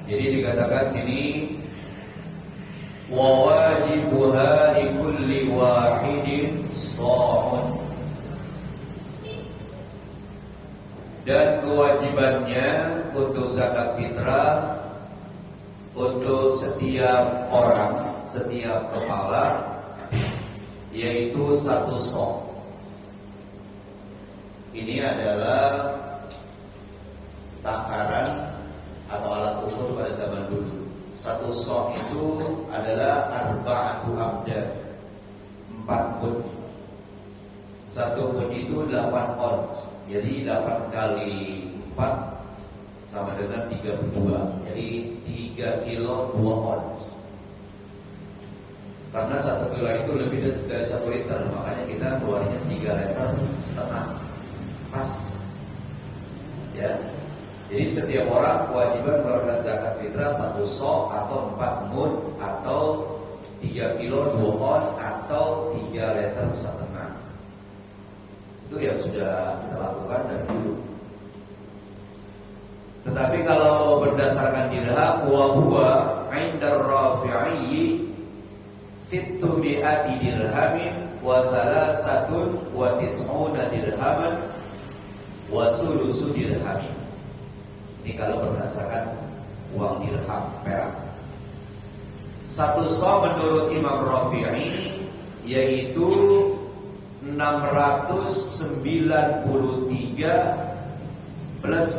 Jadi dikatakan sini wa wajibuha li kulli wahidin sha'un, dan kewajibannya untuk zakat fitrah untuk setiap orang, setiap kepala, yaitu 1 sok. Ini adalah takaran atau alat ukur Satu sok itu adalah arba'atu abdad, 4 mud. Satu mud itu 8 ons. Jadi 8 kali 4 sama dengan 32. Jadi 3 kilo 2 ons. Karena 1 kilo itu lebih dari 1 liter, makanya kita keluarnya 3,5 liter. Pas. Ya. Jadi setiap orang kewajiban mengeluarkan zakat fitrah 1 sok atau 4 mud atau 3 kilo 2 ons atau 3,5 liter. Itu yang sudah kita lakukan dari dulu. Tetapi kalau berdasarkan dirham, wa huwa 'inda ar-rafi'i 600 dirhamin wa 93 dirhaman wa sulusu dirhamin. Ini kalau berdasarkan uang dirham perak. 1 sa menurut Imam Rafi'i yaitu 693 plus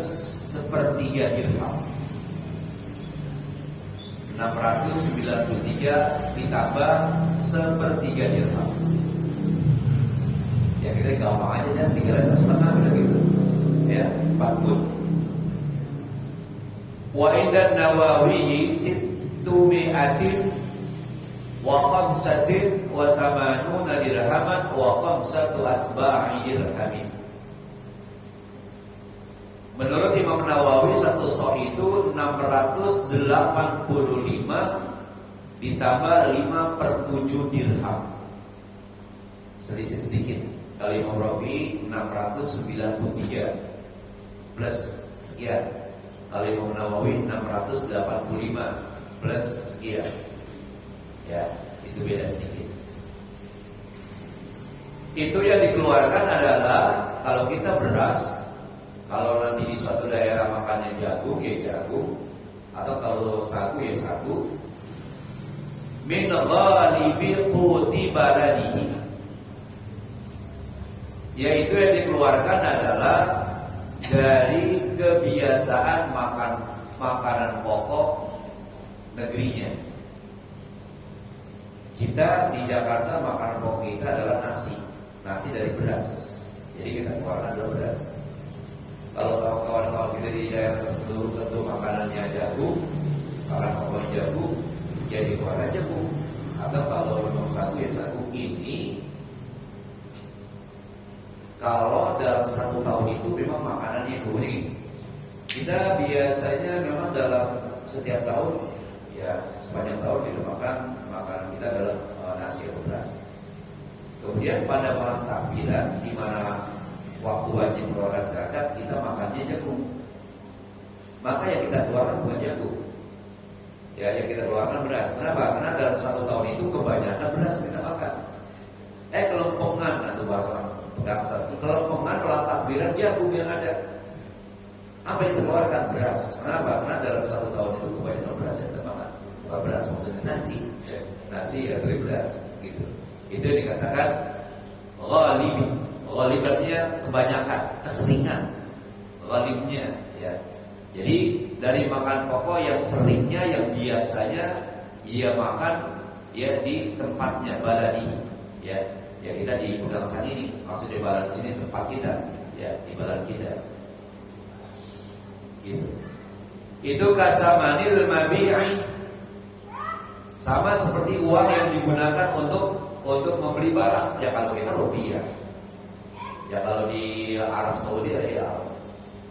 1/3 dirham. 693 ditambah 1/3 dirham. Ya kita gampang aja ya, 3,5 gitu. Ya, 4 mud. Wa inda Nawawi 600 wa 5 wa 80 dirhaman wa 5 asba'i dirhamin. Menurut Imam Nawawi 1 sok itu 685 ditambah 5/7 dirham. Selisih sedikit. Kalau Imam Rafi'i 693 plus sekian. Kalau Imam Nawawi 685 plus sekian. Ya, itu beda sedikit. Itu yang dikeluarkan adalah kalau kita beras. Kalau nanti di suatu daerah makannya jagung, ya jagung. Atau kalau sagu, ya sagu. Min ghalibi quti baladihi, yaitu yang dikeluarkan adalah dari kebiasaan makan makanan pokok negerinya. Kita di Jakarta makanan pokok kita adalah nasi dari beras. Jadi kita keluarkan adalah beras. Kalau kawan-kawan kita di daerah tertentu makanannya jagung, makan pokoknya jagung, jadi keluarkan jagung. Atau kalau memang sagu ya sagu. Ini kalau dalam 1 tahun itu memang makanannya itu begini. Kita biasanya memang dalam setiap tahun, ya sepanjang tahun kita makan makanan kita adalah nasi atau beras. Kemudian pada malam takbiran, di mana waktu wajib mengeluarkan zakat, kita makannya jagung. Maka yang kita keluarkan bukan jagung. Ya, yang kita keluarkan beras. Kenapa? Karena dalam 1 tahun itu kebanyakan beras kita makan. Kelompongan atau bahasa bangsa. Kelompongan malam takbiran jagung yang ada. Apa yang kita keluarkan? Beras. Kenapa? Karena dalam 1 tahun itu kebanyakan beras yang kita makan. Bukan beras, maksudnya nasi. Nasi dari beras, gitu. Itu yang dikatakan ghalibi. Ghalibatnya kebanyakan, keseringan. Ghalibnya, ya. Jadi dari makan pokok yang seringnya, yang biasanya ia makan, ya di tempatnya baladi, ya. Ya kita di Pegangsaan ini, maksudnya balad sini tempat kita, ya di balad kita. Gitu. Itu kasamanil mabi'i, sama seperti uang yang digunakan untuk membeli barang. Ya kalau kita rupiah, ya kalau di Arab Saudi real,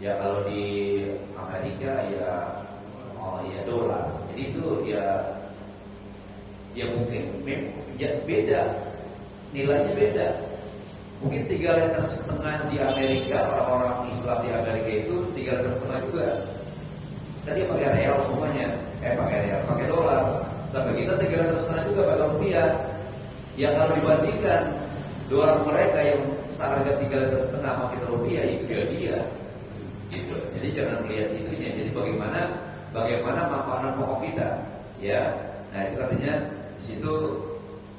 ya kalau di Amerika ya dolar. Jadi itu ya mungkin ya beda, nilainya beda. Mungkin 3,5 liter di Amerika, orang-orang Islam di Amerika itu 3,5 liter juga. Tadi pakai real semuanya, pakai real, pakai dolar. Sampai kita 3,5 liter juga pakai rupiah. Ya kalau dibandingkan dolar mereka yang seharga 3,5 liter sama kita rupiah, itu dia. Gitu. Jadi jangan melihat itunya. Jadi bagaimana makanan pokok kita, ya. Nah itu artinya di situ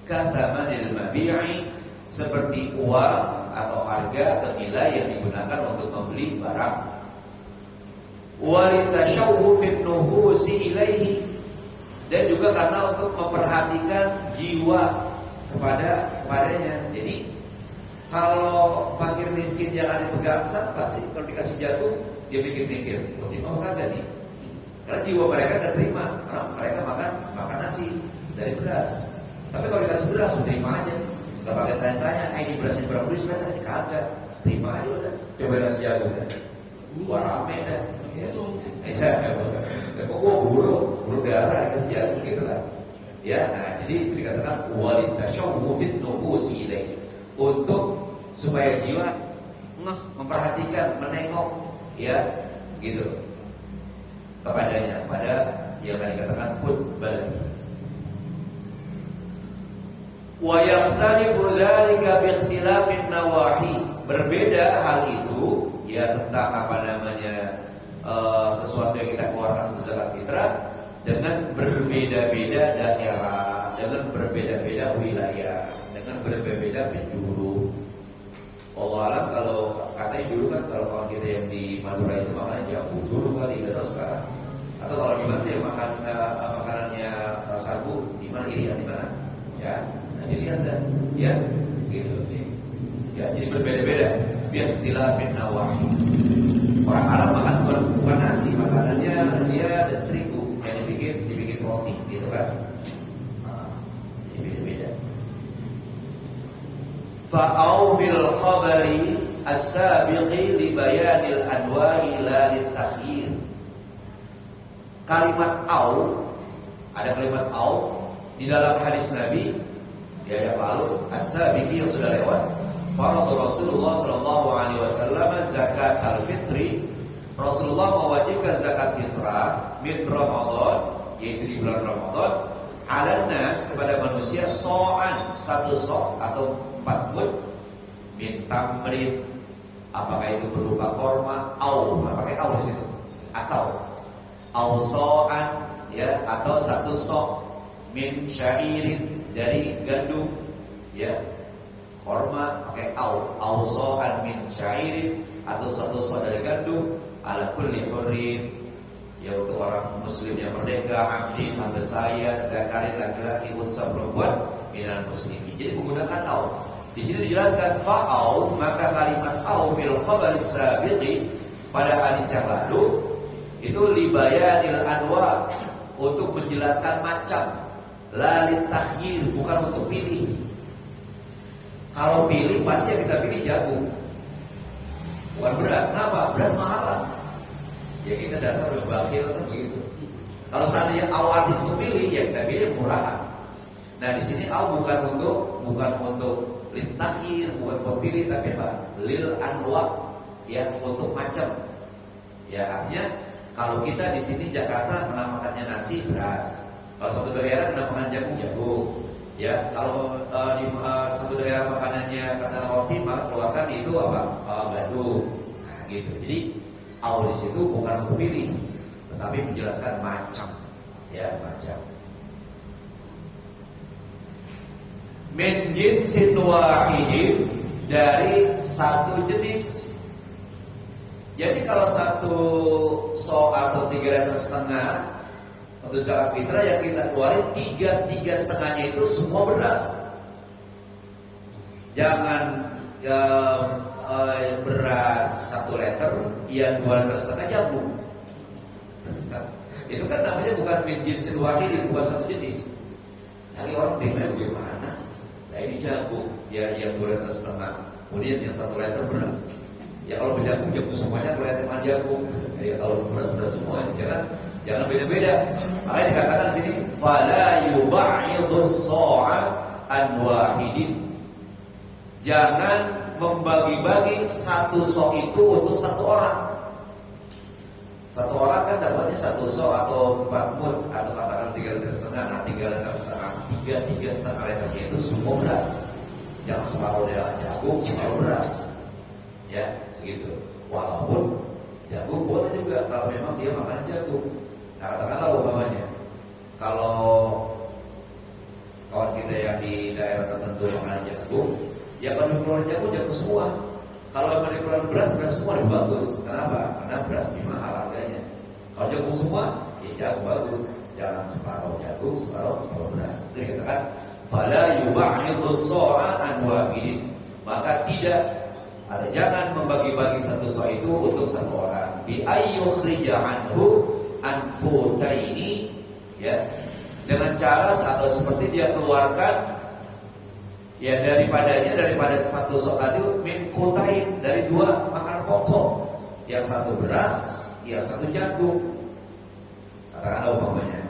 kathamanil mabi'i, seperti uang atau harga atau nilai yang digunakan untuk membeli barang. Wa litashawwu fin nufusi ilaihi, dan juga karena untuk memperhatikan jiwa kepadanya. Jadi kalau fakir miskin yang ada pegangsaan, pasti kalau dikasih jagung dia mikir-mikir, mau terima apa kagak nih? Karena jiwa mereka gak terima, karena mereka makan nasi dari beras. Tapi kalau dikasih beras, terima aja. Gak pakai tanya-tanya, ini berasnya berapa duit sekarang? Ini kagak, terima aja udah. Coba dikasih jagung dah, gua rame dah. Gua buru darah dikasih jagung gitu kan. Ya, nah jadi itu dikatakan walitasyawu fit nufusi ilaih, untuk supaya jiwa memperhatikan, menengok, ya gitu kepadanya, pada yang tadi dikatakan futbal. Wa yakhtalifu dzalika bi ikhtilafin nawahi. Berbeda hal itu ya tentang apa namanya sesuatu yang kita keluarkan untuk zakat fitrah dengan berbeda-beda daerah, dengan berbeda-beda wilayah, dengan berbeda-beda penjuru. Allah alam, kalau katanya dulu kan kalau kawan kita yang di Madura itu makannya jambu dulu kali, nggak tahu sekarang. Atau kalau di mana yang makan makanannya sagu di mana, irian di mana? Ya, nanti lihat dah, ya, gitu. Ya, jadi berbeda-beda. Biar ikhtilafin nawahi. Orang Arab makan bukan nasi, makanannya dia ada terigu yang dibikin roti, gitu kan? Jadi beda-beda. Fa'au fil khabari as-sabiqi li bayanil anwa'i la litakhyir. Kalimat au, ada kalimat au di dalam hadis Nabi ya yang lalu, as-sabiqi yang sudah lewat. Farad Rasulullah sallallahu alaihi wasallam zakat al-fitri. Rasulullah mewajibkan zakat fitrah min Ramadan, yaitu di bulan Ramadan, ala nas, kepada manusia, so'an, satu so' atau 4 mud min tamrin, apakah itu berupa korma, au, pakai au di situ, atau au so'an, ya, atau satu so' min syairin, dari gandum, ya, korma pakai au so'an min syairin, atau satu so' dari gandum, ala kulli hurrin, ya untuk orang muslim yang merdeka, abdin, hamba saya, zakarin, laki-laki, unsa, perempuan, minal muslimin. Jadi menggunakan au. Di sini dijelaskan fa'au, maka kalimat au fil khabari sabiqi, pada hadis yang lalu itu libayanil anwa, untuk menjelaskan macam, la litakhyir, bukan untuk pilih. Kalau pilih pasti yang kita pilih jagung, bukan beras. Kenapa? Beras mahalan. Ya kita dasar udah bakhil kan begitu. Kalau seandainya au arti untuk pilih, ya kita pilih murahan. Nah di sini au bukan untuk litakhir, bukan untuk pilih, tapi apa? Lil anwa, ya, untuk macam. Ya artinya kalau kita di sini Jakarta menamakannya nasi, beras. Kalau satu daerah menamakan jagung. Ya kalau di satu daerah makanannya kata roti, maka keluarkan itu apa? Gandum. Nah gitu. Jadi au di situ bukan untuk pilih, tetapi menjelaskan macam, ya, macam. Min jinsin wahidin, dari satu jenis. Jadi kalau satu so atau 3,5 liter untuk zakat fitrah yang kita keluarin 3,5 itu semua beras. Jangan beras 1 liter, yang 2,5 liter jagung. Itu kan namanya bukan min jinsin wahidin, bukan satu jenis. Jadi orang bingung gimana? Nah ini jagung, ya, yang 2,5 liter. Kemudian yang 1 liter beras. Ya kalau berjagung semuanya, kalau yang jagung. Ya kalau beras semua, jangan beda-beda. Makanya dikatakan di sini fala yub'idus so'a an wahidin. Jangan membagi-bagi satu so itu untuk satu orang. Satu orang kan dapatnya satu so atau 4 mud, atau katakan 3,5 liter. Nah 3,5 liternya itu semua beras. Jangan separuh jagung, separuh beras. Ya, begitu. Walaupun jagung boleh juga kalau memang dia makan jagung. Nah katakanlah umpamanya, kalau kawan kita yang di daerah tertentu makan jagung, ya kalau dikeluarin jagung semua. Kalau dikeluarin beras semua lebih bagus. Kenapa? Karena beras lebih mahal harganya. Kalau jagung semua, ya jagung bagus, jangan separuh jagung, separuh beras. Itu dikatakan fala yub'idhu as-sa'a an wahid. Maka tidak ada, jangan membagi-bagi satu sa' itu untuk satu orang. Bi ayyukhrija anhu an qutaini, ya, dengan cara atau seperti dia keluarkan ya daripada satu sa' tadi min qutain, dari dua makanan pokok, yang satu beras, yang satu jagung. Katakanlah umpamanya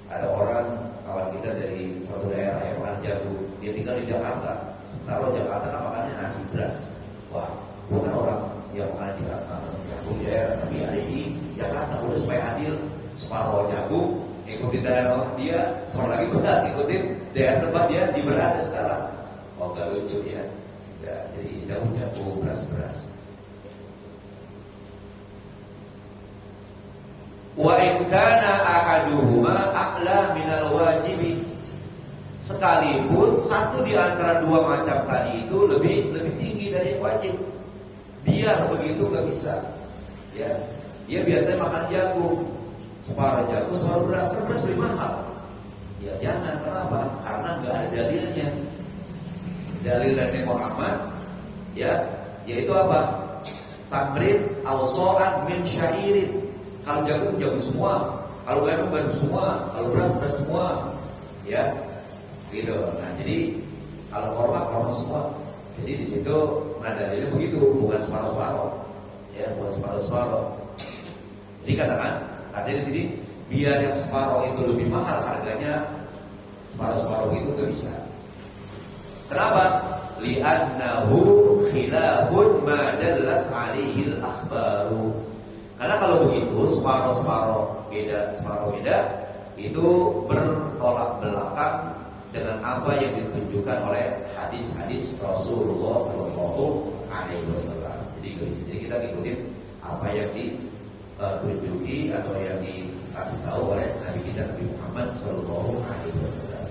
ada orang kawan kita dari suatu daerah yang makan jagung, dia tinggal di Jakarta, sementara Jakarta kan makannya nasi beras. Wah, bukan orang yang makan di jagung di daerah, tapi ada di Jakarta. Udah supaya adil, separuh jagung ikutin daerah dia, separuh lagi beras ikutin daerah tempat dia di berada sekarang. Oh, gak lucu ya. Ya, jadi jagung beras. Wa in kana ahaduhuma a'la minal wajibi, sekalipun satu di antara dua macam tadi itu lebih tinggi dari yang wajib, biar begitu nggak bisa. Ya, dia biasanya makan jagung, separuh jagung, separuh beras, kan beras lebih mahal. Ya jangan, kenapa? Karena nggak ada dalilnya. Dalil dari Muhammad, ya, yaitu apa? Tamrin awsoan min syairin. Kalau jagung semua, kalau gandum semua, kalau beras semua, ya, gitu. Nah, jadi kalau korma semua. Jadi di situ nadanya begitu, bukan separuh-separuh, ya, bukan separuh-separuh. Jadi katanya di sini biar yang separuh itu lebih mahal harganya, separuh-separuh itu nggak bisa. Kenapa? Li'annahu khilafun ma dallat 'alaihi al-akhbaru. Karena kalau begitu separuh beda, itu bertolak belakang dengan apa yang ditunjukkan oleh hadis-hadis Rasulullah Sallallahu Alaihi Wasallam. Jadi kita ngikutin apa yang ditunjuki atau yang dikasih tahu oleh Nabi kita Nabi Muhammad Sallallahu Alaihi Wasallam.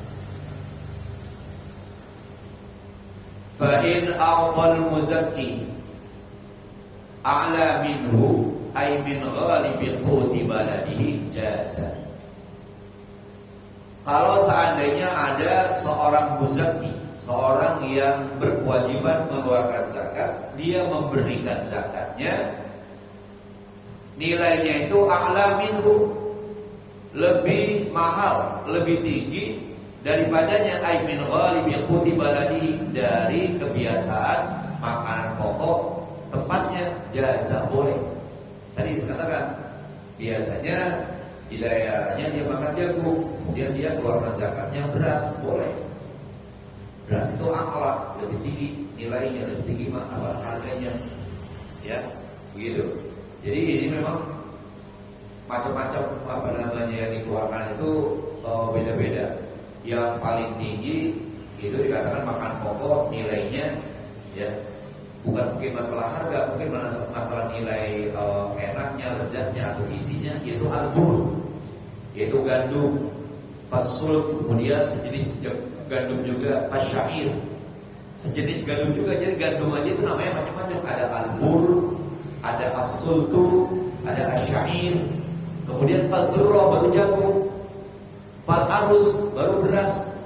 Fa in a'tal muzakki a'la minhu ay min ghalibi quti baladihi jaza. Kalau seandainya ada seorang muzakki, seorang yang berkewajiban mengeluarkan zakat, dia memberikan zakatnya, nilainya itu a'la minhu, lebih mahal, lebih tinggi daripadanya, ay min ghalibi quti baladihi, dari kebiasaan makanan pokok tempatnya, jaza, boleh. Tadi dikatakan biasanya di daerahnya dia makan jagung, kemudian dia keluarkan zakatnya beras, boleh. Beras itu akla, lebih tinggi nilainya, lebih tinggi harganya, ya, begitu. Jadi ini memang macam-macam yang dikeluarkan itu beda-beda. Yang paling tinggi itu dikatakan makan pokok, nilainya, ya, bukan mungkin masalah harga, mungkin masalah nilai enaknya, lezatnya atau isinya, yaitu albur, yaitu gandum, fasul, kemudian sejenis gandum juga, pasyair, sejenis gandum juga. Jadi gandum aja itu namanya macam-macam. Ada albur, ada asultu, ada asyair, kemudian faldurro baru jagung, fal arus baru beras.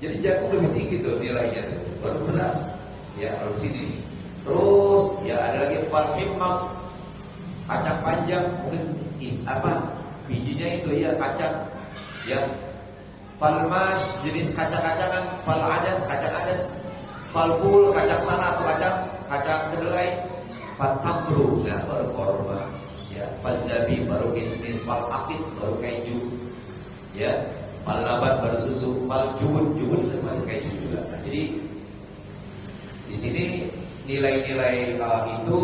Jadi jagung lebih tinggi tuh nilainya tuh, baru beras. Ya, kalau di sini. Terus ya ada lagi fal himmas, kacang panjang, mungkin bijinya itu ya kacang, ya. Fal mas, jenis kacang-kacangan, fal adas, kacang adas, fal ful, kacang tanah atau kacang kedelai, fal tamru, nah baru korma, ya. Fal zabi baru kismis, fal akid baru keju, ya. Fal laban baru susu, fal jubun itu semacam keju juga. Nah, jadi di sini nilai-nilai itu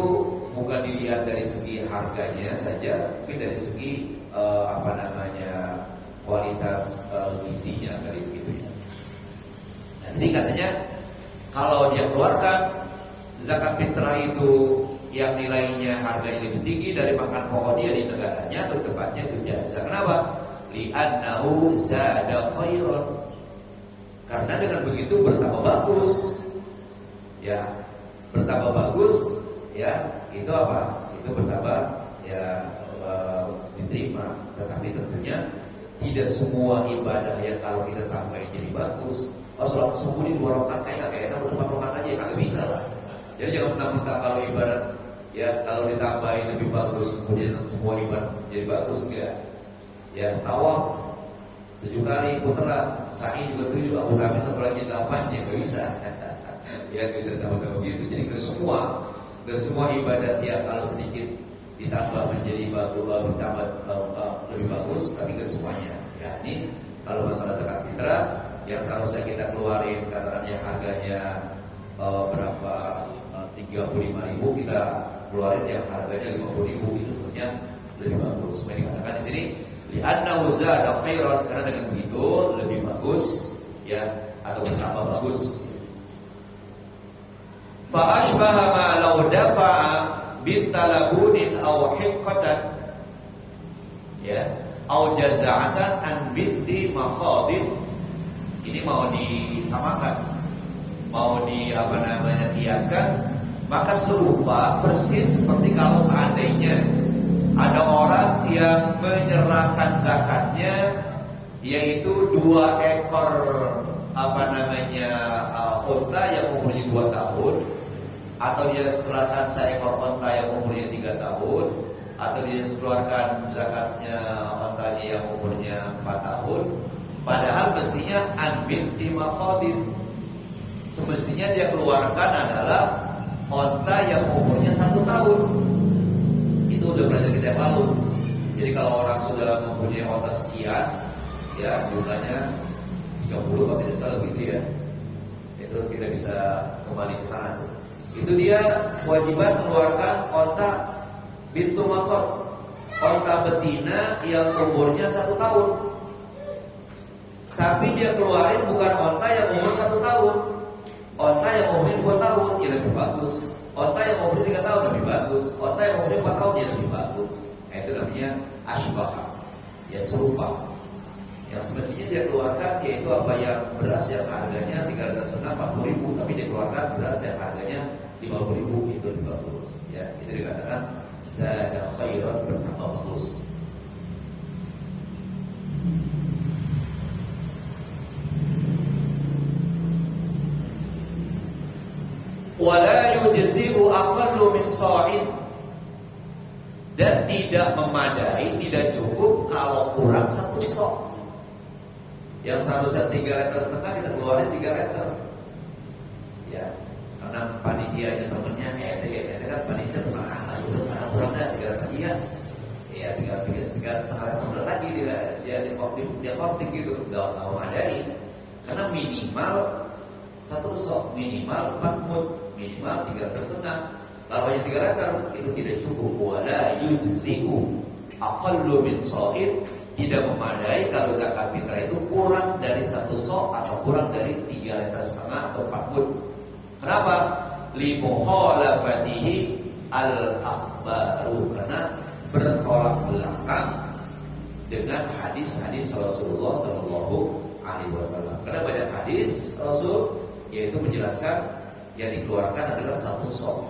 bukan dilihat dari segi harganya saja, tapi dari segi kualitas gizinya kali begitu ya. Nah, jadi katanya kalau dia keluarkan zakat fitrah itu yang nilainya harganya lebih tinggi dari makan pokok dia di negaranya atau tempatnya, itu jaza. Kenapa? Li'annahu zada khairan. Karena dengan begitu bertambah bagus. Ya, bertambah bagus, ya, itu apa? Itu bertambah ya diterima. Tetapi tentunya tidak semua ibadah yang kalau kita tambahin jadi bagus. Oh, sholat subuh ini 2 rakaat kayak enak, udah 4 rakaat aja, kagak bisa lah. Jadi jangan mentang-mentang kalau ibadat ya kalau ditambahin lebih bagus, kemudian semua ibadah jadi bagus, enggak. Ya tawaf 7 kali putaran, sa'i juga 7, Abu Dhabi 1 lagi 8, ya nggak bisa. Ya nggak bisa tambah-tambah begitu. Jadi nggak semua ibadat yang kalau sedikit ditambah menjadi bagus, ditambah lebih bagus, tapi nggak semuanya. Ya ini kalau masalah zakat fitrah yang seharusnya kita keluarin katakannya harganya berapa 35.000 kita keluarin yang harganya 50.000 itu tentunya lebih bagus. Seperti dikatakan di sini li'annahu zada khairan, karena dengan begitu lebih bagus ya atau bertambah bagus. Fa ashbaha ma law dafa'a bitalabunin aw hiqqatan ya aw jaza'atan an binti makhadin. Ini mau disamakan, mau kiaskan, maka serupa persis seperti kalau seandainya ada orang yang menyerahkan zakatnya yaitu 2 ekor unta yang umurnya 2 tahun, atau dia serahkan seekor unta yang umurnya 3 tahun, atau dia keluarkan zakatnya untanya yang umurnya 4 tahun. Padahal mestinya an binti makhadin, semestinya dia keluarkan adalah unta yang umurnya 1 tahun. Itu udah belajar kita yang lalu. Jadi kalau orang sudah mempunyai unta sekian, ya jumlahnya 30 kalau tidak salah begitu ya, itu kita bisa kembali ke sana. Itu dia kewajiban mengeluarkan unta bintu makhad, unta betina yang umurnya 1 tahun. Tapi dia keluarin bukan onta yang umur 1 tahun, onta yang umurnya 2 tahun, ya lebih bagus. Onta yang umurnya 3 tahun lebih bagus. Onta yang umurnya 4 tahun ya lebih bagus. Nah, itu namanya ashbaha, ya serupa. Yang semestinya dia keluarkan yaitu apa yang beras yang harganya 350.000, 40.000, tapi dia keluarkan beras yang harganya 50.000, itu lebih bagus. Ya, itu dikatakan zada khairan, bertambah bagus. Wala yujzi'u aqallu min sha'in, dan tidak memadai, tidak cukup kalau kurang 1 sok. Yang seharusnya 3,5 liter kita keluarin 3 liter. Ya, karena panitianya temennya ente kan panitia teman anak udah kurang dah 3 liter dia. Ya, 3,5 liter lagi dia koptik gitu, enggak tahu madai. Karena minimal 1 sok, minimal 4 mud, minimal 3,5 liter. Kalau yang 3 liter itu tidak cukup. Wala yujzi'u aqallu min sha'in, tidak memadai kalau zakat fitrah itu kurang dari 1 sok atau kurang dari 3,5 liter atau 4 mud. Kenapa? Li mukhalafatihi al-akhbaru, karena bertolak belakang dengan hadis-hadis Rasulullah sallallahu alaihi wasallam. Karena banyak hadis Rasul yaitu menjelaskan yang dikeluarkan adalah 1 sok,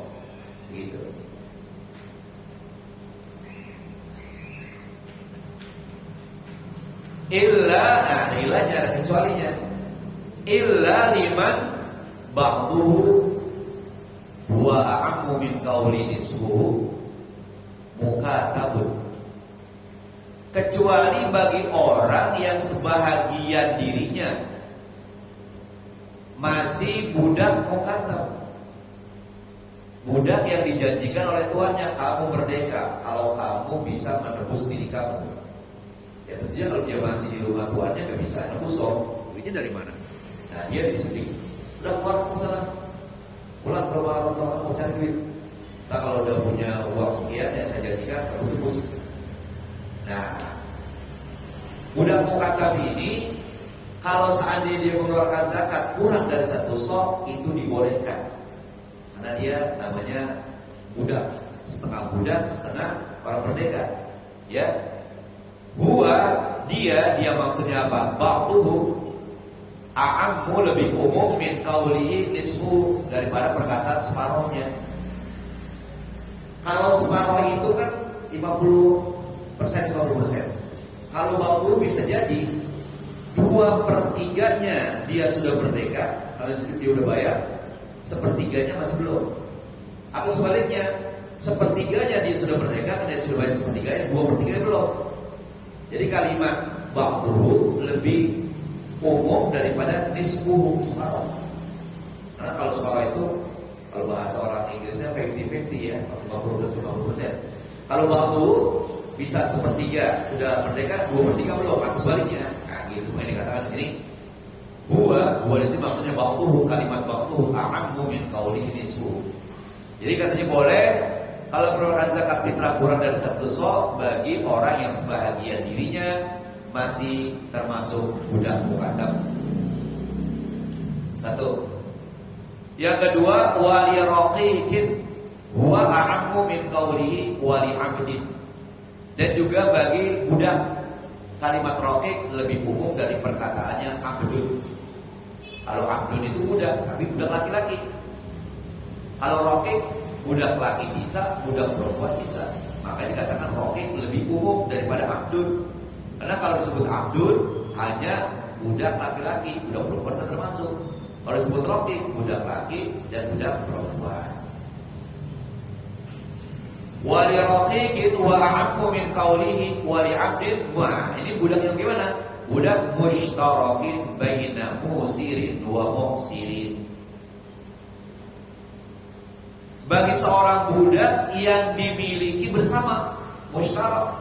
gitu. Ilahnya ada kecualinya. Illa liman ba'duhu wa a'ammu min qawli nisbuhu mukatabun. Kecuali bagi orang yang sebahagian dirinya masih budak mukatab, budak yang dijanjikan oleh tuannya, kamu merdeka kalau kamu bisa menebus diri kamu. Ya tentunya kalau dia masih di rumah tuannya gak bisa nebus dong. Duitnya dari mana? Nah dia disuntik. Udah keluar kamu sana, pulang ke rumah orang tua kamu cari duit. Nah kalau udah punya uang sekian ya saya janjikan kamu tebus. Nah budak mukatab ini kalau seandainya dia mengeluarkan zakat kurang dari 1 sok, itu dibolehkan. Karena dia namanya budak, setengah budak, setengah orang merdeka. Ya, dia maksudnya apa? Ba'duhu a'ammu, lebih umum min qawlihi nisfu, daripada perkataan separuhnya. Kalau separuh itu kan 50%, 50%. Kalau ba'duhu bisa jadi 2/3-nya dia sudah merdeka, kalau dia udah bayar, 1/3-nya masih belum. Atau sebaliknya, 1/3-nya dia sudah merdeka, dia sudah bayar 1/3-nya, 2/3-nya belum. Jadi kalimat ba'duhu lebih umum daripada nisfuhu, separuh. Karena kalau separuh itu, kalau bahasa orang Inggrisnya 50-50 ya, 50%. Kalau ba'duhu bisa 1/3 sudah merdeka, 2/3 belum, atau sebaliknya. Nah gitu, yang dikatakan di sini huwa di sini maksudnya ba'duhu, kalimat ba'duhu a'ammu min qawlihi nisfuhu. Jadi katanya boleh kalau pengeluaran zakat fitrah kurang dari 1 sok bagi orang yang sebahagian dirinya masih termasuk budak mukatab. 1. Yang kedua, wali raqiqin huwa a'ammu min qawlihi wali 'abdin. Dan juga bagi budak, kalimat raqiq lebih umum dari perkataannya abdun. Kalau abdun itu budak, tapi budak laki-laki. Kalau raqiq, budak laki bisa, budak perempuan bisa. Maka dikatakan raqiq lebih umum daripada abdun. Karena kalau disebut abdun hanya budak laki-laki, budak perempuan tidak termasuk. Kalau disebut raqiq, budak laki dan budak perempuan. Wali raqiqin wa a'ammu min qawlihi wali 'abdin. Wah, ini budak yang gimana? Budak mushtarakin baina musirin wa muqsirin. Bagi seorang budak yang dimiliki bersama, mushtarak.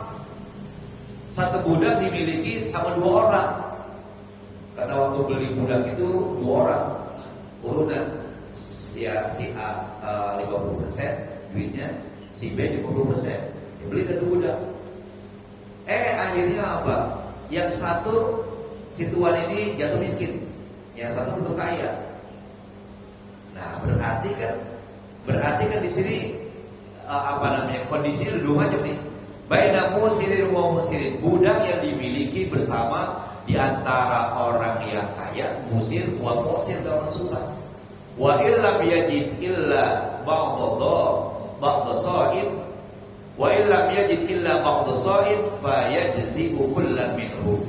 Satu budak dimiliki sama 2 orang. Karena waktu beli budak itu 2 orang urunan. Ya, si A 50% duitnya, si B 50%. Dia beli satu budak. Akhirnya apa? Yang satu si tuan ini jatuh miskin, yang satu untuk kaya. Nah, berarti kan di sini kondisi dua macam nih. Baina musirin wa musirin, budak yang dimiliki bersama di antara orang yang kaya, musir wa musir, dan orang susah. Wa illam yajid illa ba'dha sa'in wa illam yajid illa ba'dha sa'in fa yajzi'u kullan minhu.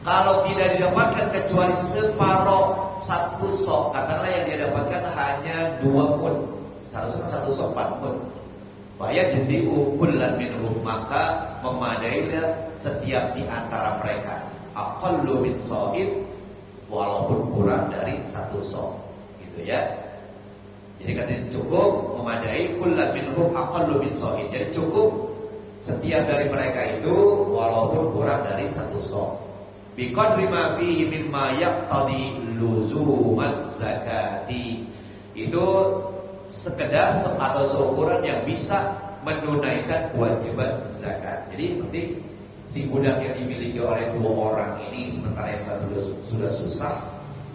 Kalau tidak didapatkan kecuali separuh 1 sok, katakanlah yang dia dapatkan hanya 2 pun, seharusnya 1 sok 4 pun. Fa yajzi'u kullan minhu, maka memadailah setiap di antara mereka. Aqallu min sa'in, walaupun kurang dari 1 sok. Gitu ya. Jadi katanya cukup memadai kullat minhum aqallu min sa'in. Jadi cukup setiap dari mereka itu walaupun kurang dari 1 sok. Biqadri ma fihi mimma yaqtadi luzumat zakati. Itu sekedar atau seukuran yang bisa menunaikan kewajiban zakat. Jadi penting si budak yang dimiliki oleh 2 orang ini, sementara yang satu sudah susah,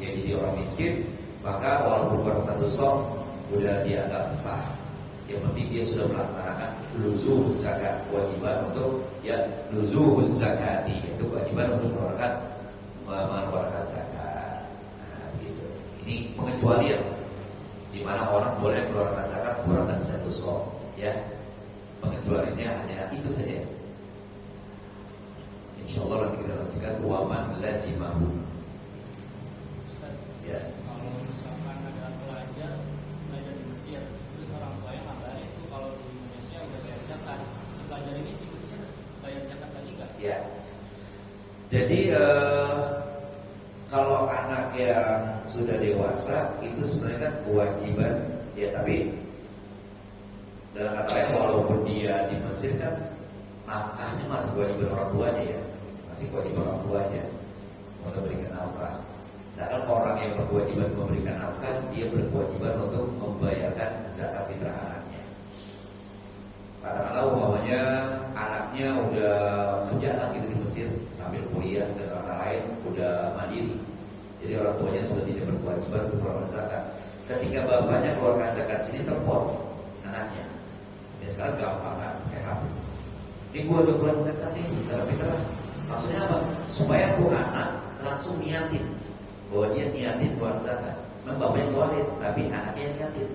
ya jadi orang miskin, maka walaupun kurang 1 sok udah dianggap sah. Yang penting dia sudah melaksanakan luzum zakat, kewajiban untuk luzum zakati, yaitu kewajiban untuk mengeluarkan zakat. Nah, begitu. Ini pengecualian di mana orang boleh mengeluarkan zakat kurang dari 1 sok, ya. Pengecualiannya hanya itu saja. Insyaallah nanti kita lanjutkan waman lazimahu. Ya. Kalau misalkan ada belajar di Mesir, terus orang tuanya ngabarin itu kalau di Indonesia udah bayar zakat. Si pelajar ini di Mesir bayar zakat lagi nggak? Ya. Jadi kalau anak yang sudah dewasa itu sebenarnya kan kewajiban, ya, tapi dalam kata lain walaupun dia di Mesir kan nafkahnya masih kewajiban orang tuanya, ya, masih kewajiban orang tuanya untuk memberikan nafkah. Nah, kan orang yang berkewajiban memberikan nafkah, dia berkewajiban untuk membayarkan zakat fitrah anaknya. Katakanlah umpamanya anaknya udah kerja lah gitu di Mesir sambil kuliah, dengan kata lain udah mandiri. Jadi orang tuanya sudah tidak berkewajiban untuk mengeluarkan zakat. Ketika bapaknya keluarkan zakat sini, telepon anaknya. Ya sekarang gampang kan, kayak HP. Ini gua udah keluar zakat nih, fitrah. Maksudnya apa? Supaya tuh anak langsung niatin bahwa dia niatin keluar zakat. Memang bapaknya keluarin, tapi anaknya niatin.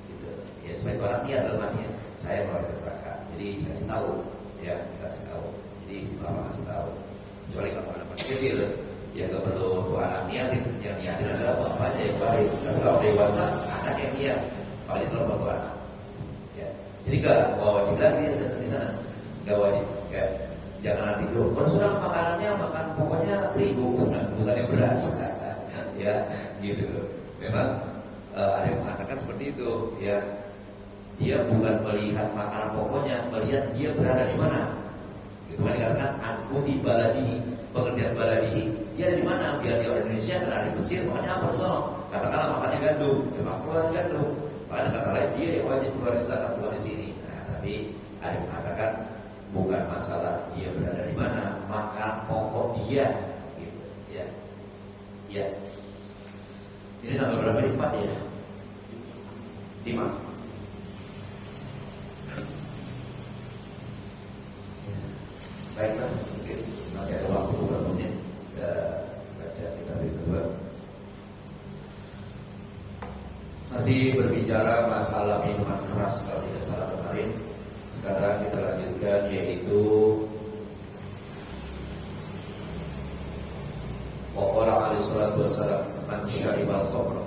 Gitu. Ya supaya orang niat dalam hatinya, saya keluarkan zakat. Jadi dikasih tahu, ya, dikasih tahu. Jadi Jadi selama kasih tahu. Kecuali kalau anak masih kecil, ya nggak perlu tuh anak niatin. Yang niatin adalah bapaknya yang baik. Tapi kalau dewasa, anak yang niat. Paling kalau bapak anak. Ya. Jadi nggak wajib lagi di sana. Nggak wajib. Ya. Jangan nanti dulu. Kalau sudah makanannya makan pokoknya terigu, bukannya beras. Ya, gitu. Memang ada yang mengatakan seperti itu. Ya, dia bukan melihat makanan pokoknya, melihat dia berada di mana. Itu kan dikatakan ankuti baladihi, pengertian baladihi. Dia ada di mana? Biar dia orang Indonesia karena ada di Mesir, makanya apa sono? Katakanlah makannya gandum, memang keluar gandum. Makanya kata lain dia yang wajib keluar di sana, keluar di sini. Nah, tapi ada yang mengatakan bukan masalah dia berada di mana, makanan pokok dia, gitu. Ya, ya. Ini tanggal berapa nih? 4 ya? 5. Baiklah, sedikit masih ada waktu beberapa menit baca kitab yang kedua. Masih berbicara masalah minuman keras kalau tidak salah kemarin. Sekarang kita lanjutkan yaitu waqala alaihi salatu wassalam man syaribal khamra.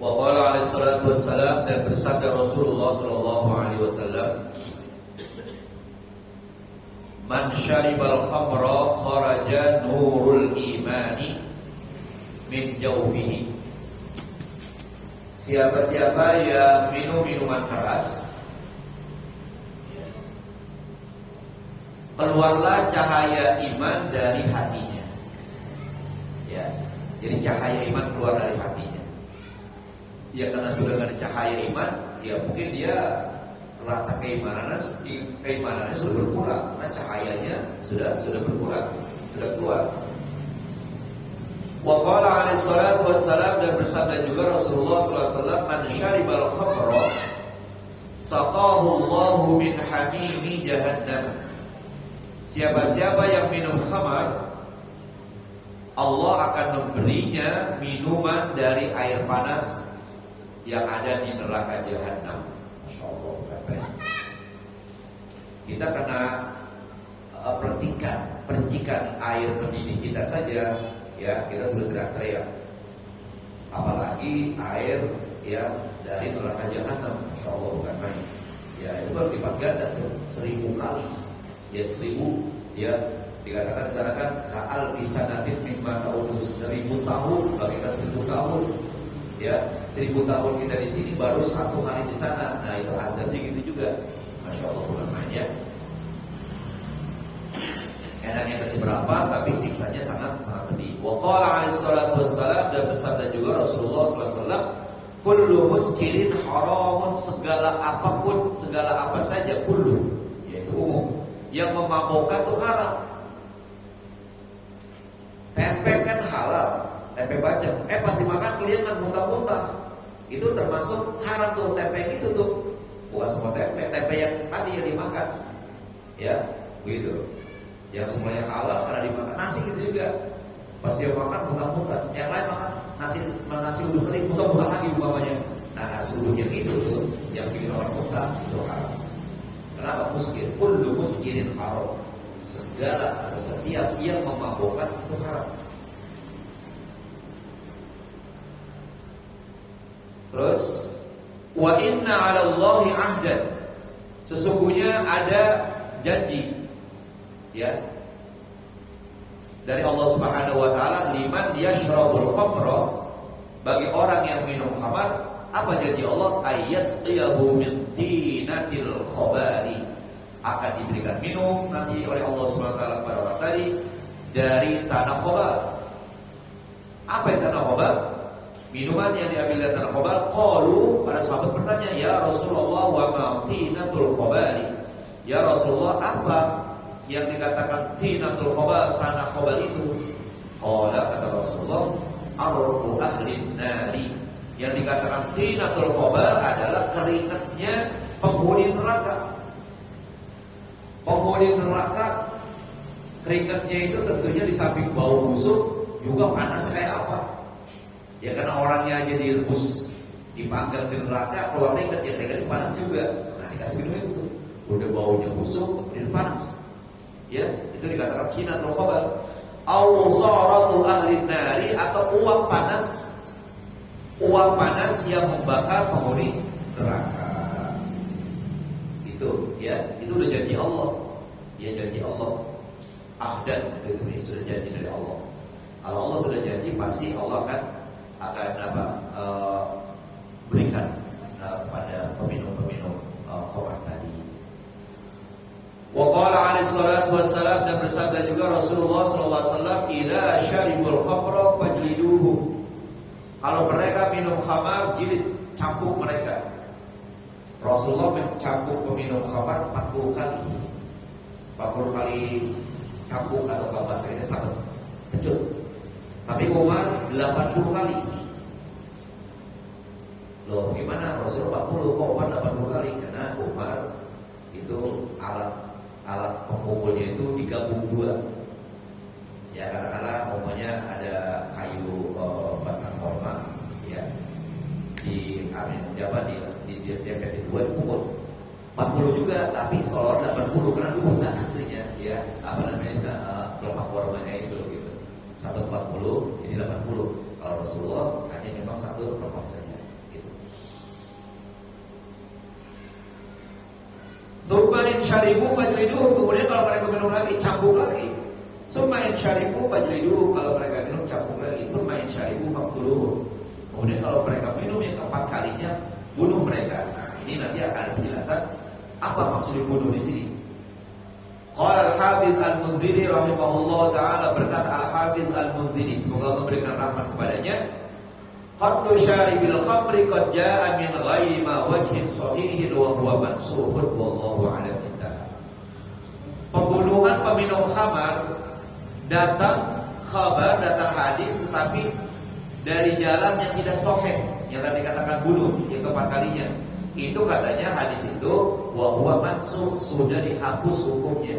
Waqala alaihi salatu wassalam, dan bersabda Rasulullah sallallahu alaihi wasallam, man syaribal khamra kharaja nurul imani min jawfihi. Siapa-siapa yang minum minuman keras, keluarlah cahaya iman dari hatinya. Ya, jadi cahaya iman keluar dari hatinya. Ya, karena sudah ada cahaya iman, ya mungkin dia rasa keimanannya sudah berkurang, karena cahayanya sudah berkurang, sudah keluar. Wa qala alaihi salatu wassalam, dan bersabda juga Rasulullah sallallahu alaihi wasallam, man syaribal khamra saqahu Allahu min hamimi jahannam. Siapa-siapa yang minum khamar, Allah akan memberinya minuman dari air panas yang ada di neraka jahanam. Masya Allah, kita kena percikan air mendidih kita saja, ya kita sudah teriak-teriak. Apalagi air ya dari neraka jahanam. Masya Allah, bukan main. Ya itu berlipat ganda tuh, 1000 kali. Ya 1000, ya dikatakan di sana kan ka'al bisanatin mimma ta'udus, 1000 tahun bagikan 1000 tahun. Ya 1000 tahun kita di sini baru 1 hari di sana. Nah itu azabnya gitu juga. Masya Allah, bukan main ya. Enaknya kasih berapa, tapi siksanya sangat pedih. Wa qala alaihi salatu wassalam, dan bersabda juga Rasulullah sallallahu alaihi wasallam, kullu muskirin haramun, segala apapun, segala apa saja, kullu, yaitu umum, yang memabukkan itu haram. Tempe kan halal, tempe bacem. Pas dimakan kelihatan muntah-muntah, itu termasuk haram tuh, tempe gitu tuh. Bukan semua tempe yang tadi yang dimakan, ya begitu. Yang semuanya halal karena dimakan. Nasi gitu juga, pas dia makan muntah-muntah. Yang lain makan nasi uduk kering, muntah-muntah lagi umpamanya. Nah nasi uduk yang itu tuh yang bikin orang muntah, itu haram. Kenapa? Muskir, kullu muskirin haram, segala setiap yang memabukkan itu haram. Terus wa inna 'ala Allahi 'ahdan, sesungguhnya ada janji, ya, dari Allah Subhanahu wa taala, liman yashrabul khamra, bagi orang yang minum khamar, apa janji Allah? Ayyasqiyahu min tinatil khabari, akan diberikan minum nanti oleh Allah Subhanahu wa taala kepada orang tadi dari tanah khabar. Apa yang tanah khabar? Minuman yang diambil dari tanah khabar. Qalu, para sahabat bertanya, ya Rasulullah, wa ma tinatul khabari, ya Rasulullah, apa yang dikatakan tinatul khabar, tanah khabar itu? Qala, kata Rasulullah, arqu ahli nari, yang dikatakan tinatul khabar adalah keringatnya penghuni neraka. Penghuni neraka, keringatnya itu tentunya di samping bau busuk juga panas kayak apa? Ya karena orangnya aja direbus dipanggang di neraka, keluar keringat, ya keringat panas juga. Nah dikasih minum itu, udah baunya busuk, kemudian panas. Ya, itu dikatakan kinatul khabar. Au saratu ahli nari, atau uap panas yang membakar penghuni neraka. Itu, ya, itu udah janji Allah. Ya janji Allah. Ahdan itu sudah janji dari Allah. Kalau Allah sudah janji, pasti Allah akan berikan kepada peminum-peminum khamar tadi. Wa qala alaihi salatu wassalam, dan bersabda juga Rasulullah sallallahu alaihi wasallam, "Idza syaribul khamra fajliduhu." Kalau mereka minum khamar, jilid, cambuk mereka. Rasulullah mencambuk peminum khamar 40 kali. 40 kali cambuk atau bahasa kita sama. Betul. Tapi Umar 80 kali. Loh, gimana Rasulullah 40 kok Umar 80 kali? Karena Umar itu alat pemukulnya itu digabung dua. Ya katakanlah umpamanya ada kayu batang korma, ya di dua dipukul 40 juga, tapi seolah 80 karena dua artinya, ya kelopak kormanya itu gitu. 140 jadi 80. Kalau Rasulullah hanya memang satu kelopak saja. Tsumma in syaribu fajliduhu, kemudian kalau mereka minum lagi, cambuk lagi. Tsumma in syaribu fajliduhu, kalau mereka minum, cambuk lagi. Tsumma in syaribu faqtuluhu, kemudian kalau mereka minum yang keempat kalinya, bunuh mereka. Nah, ini nanti akan ada penjelasan apa maksud dibunuh di sini. Qala al-Hafiz al-Munziri rahimahullah taala, berkata al-Hafiz al-Munziri, semoga Allah memberikan rahmat kepadanya, qatlu syaribil khamri qad jaa'a min ghairi ma wajhin sahihin wa huwa mansukhun wallahu a'lam intaha. Pembunuhan peminum khamar datang hadis tetapi dari jalan yang tidak sahih, yang tadi katakan bunuh yang keempat kalinya. Itu katanya hadis itu wa huwa mansukh, sudah dihapus hukumnya.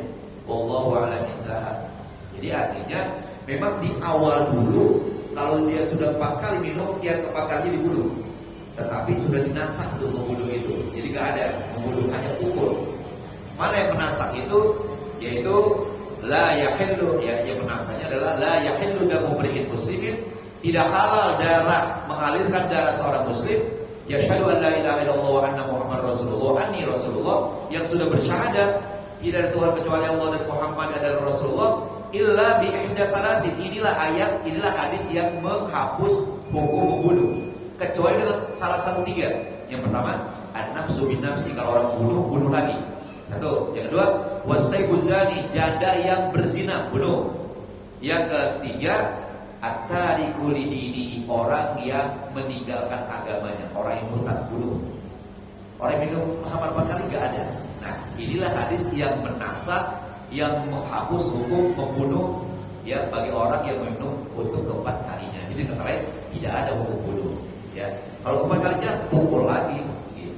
Wallahu a'lam intaha. Jadi artinya memang di awal dulu kalau dia sudah 4 kali minum, yang keempat kali dibunuh. Tetapi sudah dinasak tuh membunuh itu. Jadi gak ada membunuh, hanya pukul. Mana yang menasak itu? Yaitu la yahillu, ya, yang menasaknya adalah la yahillu damu mri'in muslimin, tidak halal mengalirkan darah seorang muslim yashhadu an la ilaha illallah wa anna muhammadar rasulullah, anni rasulullah, yang sudah bersyahadat tidak ada Tuhan kecuali Allah dan Muhammad adalah Rasulullah, illa bi ihda salasin. Inilah ayat, inilah hadis yang menghapus hukum membunuh, kecuali dengan salah satu 3. Yang pertama, an-nafsu bin nafsi, kalau orang bunuh lagi. Satu. Yang kedua, wasaybu zani, janda yang berzina, bunuh. Yang ketiga, at-tariku lidini, orang yang meninggalkan agamanya, orang yang murtad, bunuh. Orang yang minum khamar 4 kali gak ada. Nah, inilah hadis yang menasak, yang menghapus hukum membunuh, ya, bagi orang yang minum untuk keempat kalinya. Jadi kata lain, tidak ada hukum bunuh, ya. Kalau keempat kalinya pukul lagi, gitu.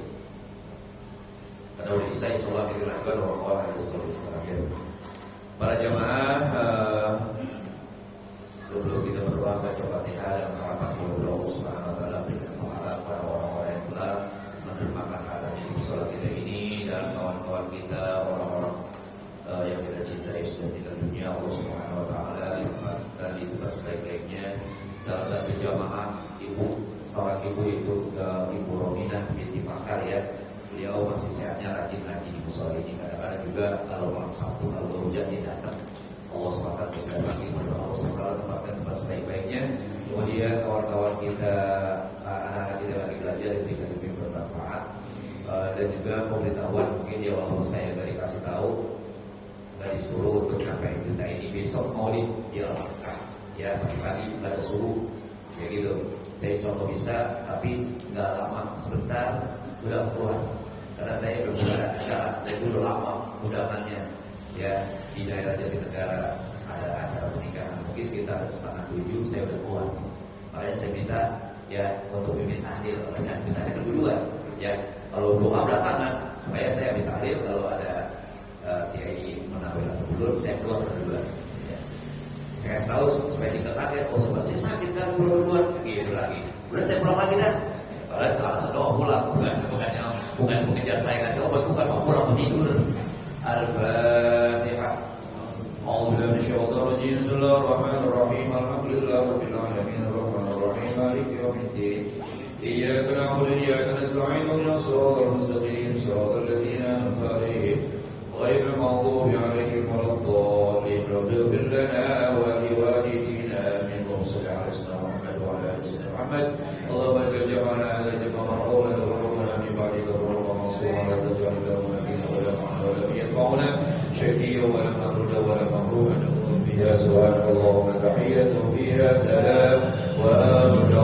Karena udah bisa insyaallah kita lakukan orang-orang yang selalu. Para jamaah, sebelum kita berdoa baca Fatihah dan harapan kepada Allah Subhanahu wa taala berikan pahala kepada orang-orang yang telah menerjemahkan kata di musola kita ini, dan kawan-kawan kita, orang-orang yang kita cintai sudah meninggal dunia. Allah Subhanahu wa taala limpahkan itu sebaik-baiknya. Salah satu jamaah seorang ibu itu Ibu Rominah binti Pakar, ya. Beliau masih sehatnya rajin ngaji di musola ini. Kadang-kadang juga kalau malam Sabtu kalau hujan dia datang. Allah SWT bersertai kepada Allah SWT tempatkan tempat sebaik-baiknya. Kemudian kawan-kawan kita, anak-anak kita lagi belajar diberikan lebih bermanfaat, dan juga pemberitahuan mungkin dia walaupun saya gak dikasih tahu, gak disuruh untuk nyampein berita ini. Besok Maulid di Al-Makkah, ya, pagi-pagi gak ada suruh, ya gitu. Saya contoh bisa, tapi gak lama, sebentar udah keluar. Karena saya udah mulai ada acara, dan itu udah lama undangannya, ya. Di daerah Jatinegara ada acara pernikahan, mungkin sekitar 6:30 saya udah keluar. Makanya saya minta, ya, untuk mimpin tahlil, kan minta kedua, ya. Kalau doa belakangan, supaya saya minta tahlil. Kalau ada Kiai Munawir atau belum, saya keluar berdua, ya. Saya tahu supaya tidak kaget, oh sebab saya sakit kan keluar duluan, gitu lagi. Udah saya pulang lagi dah. Padahal tidur. Al-Fatihah. A'udzu billahi minasyaitonir rajim. Bismillahirrahmanirrahim. Alhamdulillahirabbil alamin arrahmanir rahim maliki yaumiddin. Iyyaka na'budu wa iyyaka nasta'in ihdinas siratal mustaqim siratal ladzina an'amta 'alaihim ghairil maghdubi 'alaihim waladdallin. Rabbana ighfir lana wa liwalidina amin. Allahumma shalli 'ala sayyidina Muhammad wa 'ala ali sayyidina Muhammad. Allahumma ij'al jam'ana hadha jam'an marhuman wa taqabbal min ba'di taqabbal mansura la taj'al lahum fina wa la ma'na wa la yatba'una شقيا ولا مطردا ولا مغروما نقول فيها سبحانك اللهم تحية فيها سلام وآخر